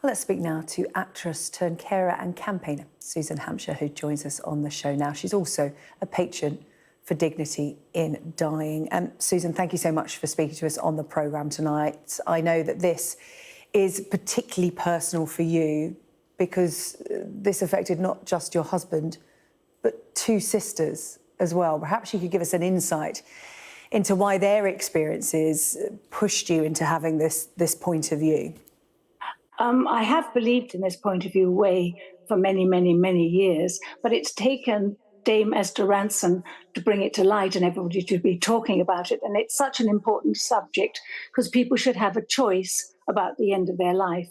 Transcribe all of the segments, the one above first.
Well, let's speak now to actress turned carer and campaigner Susan Hampshire, who joins us on the show now. She's also a patron for dignity in dying. Susan, thank you so much for speaking to us on the programme tonight. I know that this is particularly personal for you because this affected not just your husband, but two sisters as well. Perhaps you could give us an insight into why their experiences pushed you into having this point of view. I have believed in this point of view way for many, many, many years, but it's taken Dame Esther Rantzen to bring it to light and everybody to be talking about it. And it's such an important subject because people should have a choice about the end of their life.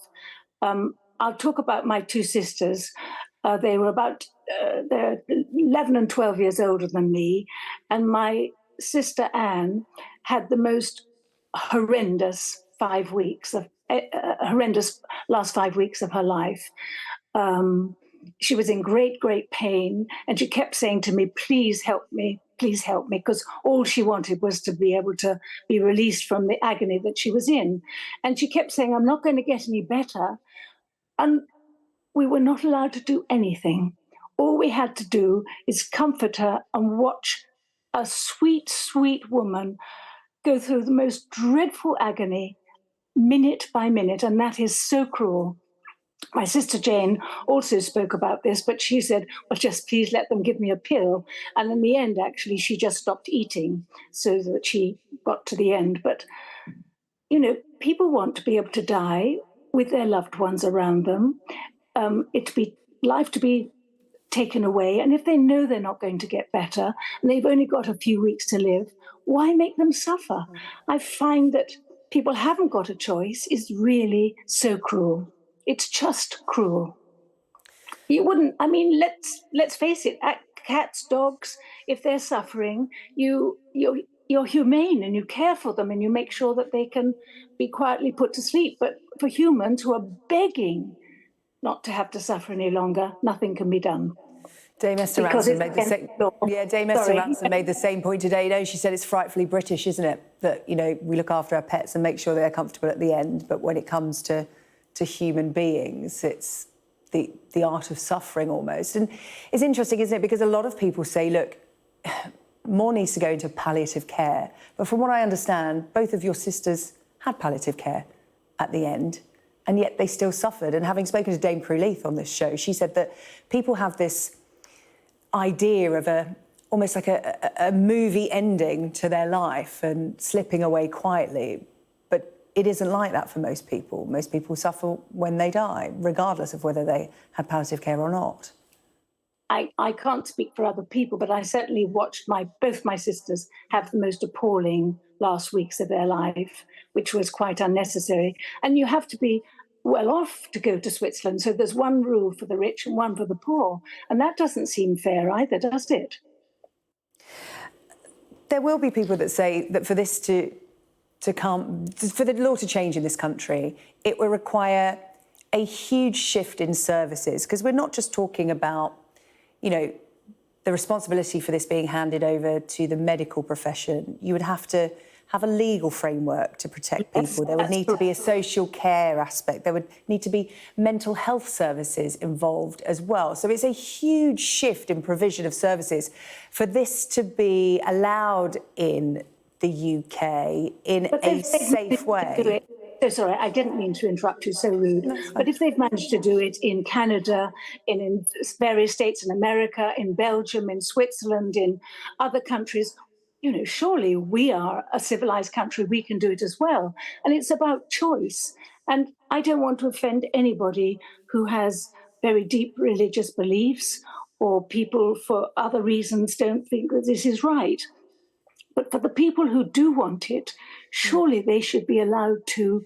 I'll talk about my two sisters. They were they're 11 and 12 years older than me. And my sister Anne had the most horrendous 5 weeks of horrendous last 5 weeks of her life. She was in great, great pain, and she kept saying to me, please help me, because all she wanted was to be able to be released from the agony that she was in. And she kept saying, I'm not going to get any better. And we were not allowed to do anything. All we had to do is comfort her and watch a sweet, sweet woman go through the most dreadful agony minute by minute, and that is so cruel. My sister Jane also spoke about this, but she said, well, just please let them give me a pill. And in the end, actually, she just stopped eating so that she got to the end. But, you know, people want to be able to die with their loved ones around them, life to be taken away. And if they know they're not going to get better and they've only got a few weeks to live, why make them suffer? I find that people haven't got a choice is really so cruel. It's just cruel. You wouldn't, I mean, let's face it, cats, dogs, if they're suffering, you're humane and you care for them and you make sure that they can be quietly put to sleep. But for humans who are begging not to have to suffer any longer, nothing can be done. Dame Esther Rantzen made the same. Yeah, Dame Esther Rantzen made the same point today. You know, she said it's frightfully British, isn't it? That, you know, we look after our pets and make sure they're comfortable at the end. But when it comes to human beings, it's the art of suffering almost. And it's interesting, isn't it? Because a lot of people say, look, more needs to go into palliative care. But from what I understand, both of your sisters had palliative care at the end, and yet they still suffered. And having spoken to Dame Leith on this show, she said that people have this idea of almost like a movie ending to their life and slipping away quietly. But it isn't like that for most people. Most people suffer when they die, regardless of whether they had palliative care or not. I can't speak for other people, but I certainly watched both my sisters have the most appalling last weeks of their life, which was quite unnecessary. And you have to be well off to go to Switzerland. So there's one rule for the rich and one for the poor. And that doesn't seem fair either, does it? There will be people that say that for this to come, for the law to change in this country, it will require a huge shift in services, because we're not just talking about, you know, the responsibility for this being handed over to the medical profession. You would have to have a legal framework to protect people. There would need to be a social care aspect. There would need to be mental health services involved as well. So it's a huge shift in provision of services for this to be allowed in the UK in a safe way. So sorry, I didn't mean to interrupt you, so rude. But if they've managed to do it in Canada, in various states in America, in Belgium, in Switzerland, in other countries, you know, surely we are a civilized country, we can do it as well. And it's about choice. And I don't want to offend anybody who has very deep religious beliefs or people for other reasons don't think that this is right. But for the people who do want it, surely they should be allowed to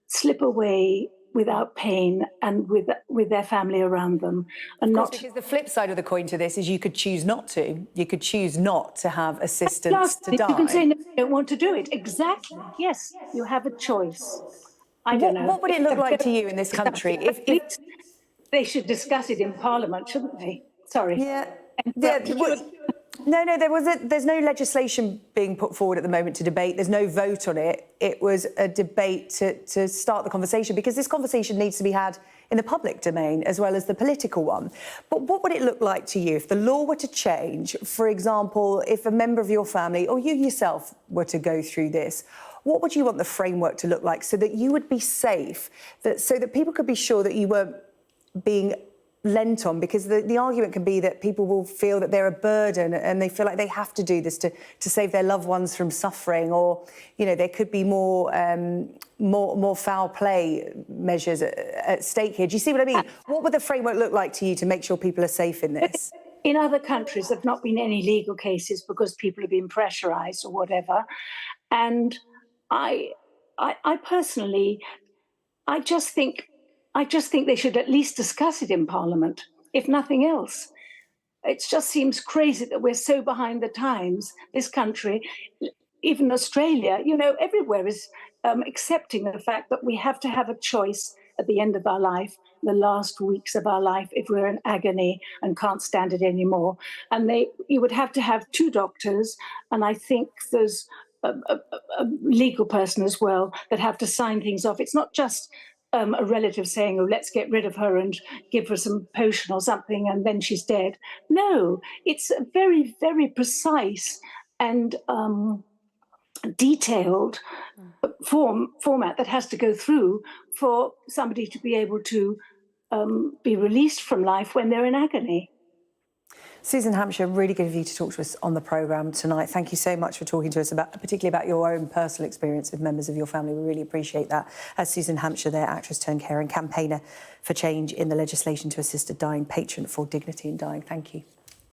slip away without pain and with their family around them. And not because the flip side of the coin to this is you could choose not to. You could choose not to have assistance to die. You can say, no, I don't want to do it. Exactly. Yes, you have a choice. I don't know. What would it look like to you in this country? If they should discuss it in Parliament, shouldn't they? Sorry. Yeah. No, there's no legislation being put forward at the moment to debate. There's no vote on it. It was a debate to start the conversation, because this conversation needs to be had in the public domain as well as the political one. But what would it look like to you if the law were to change? For example, if a member of your family or you yourself were to go through this, what would you want the framework to look like so that you would be safe, so that people could be sure that you weren't being lent on? Because the argument can be that people will feel that they're a burden and they feel like they have to do this to save their loved ones from suffering, or, you know, there could be more foul play measures at stake here. Do you see what I mean? What would the framework look like to you to make sure people are safe in this? In other countries, there have not been any legal cases because people have been pressurised or whatever. And I personally, I just think they should at least discuss it in Parliament, if nothing else. It just seems crazy that we're so behind the times, this country, even Australia, you know, everywhere is accepting the fact that we have to have a choice at the end of our life, the last weeks of our life, if we're in agony and can't stand it anymore. And you would have to have 2 doctors, and I think there's a legal person as well that have to sign things off. It's not just a relative saying, oh, let's get rid of her and give her some potion or something and then she's dead. No, it's a very, very precise and detailed format that has to go through for somebody to be able to be released from life when they're in agony. Susan Hampshire, really good of you to talk to us on the programme tonight. Thank you so much for talking to us particularly about your own personal experience with members of your family. We really appreciate that. As Susan Hampshire, their actress turned carer and campaigner for change in the legislation to assist a dying patron for dignity in dying. Thank you.